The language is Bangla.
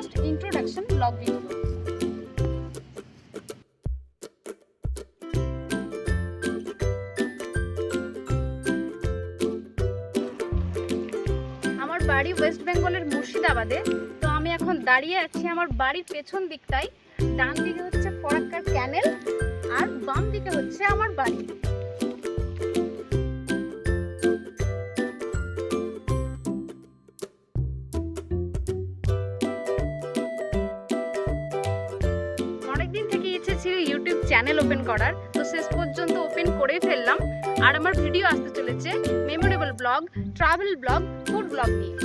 First introduction blog video. আমার বাড়ি ওয়েস্ট বেঙ্গলের মুর্শিদাবাদে। তো আমি এখন দাঁড়িয়ে আছি আমার বাড়ির পেছন দিকটায়। ডান দিকে হচ্ছে ফরাক্কার ক্যানেল আর বাম দিকে হচ্ছে আমার বাড়ি। অনেকদিন থেকে ইচ্ছে ছিল ইউটিউব চ্যানেল ওপেন করার, তো শেষ পর্যন্ত ওপেন করেই ফেললাম। আর আমার ভিডিও আসতে চলেছে memorable blog, travel blog, food blog নিয়ে।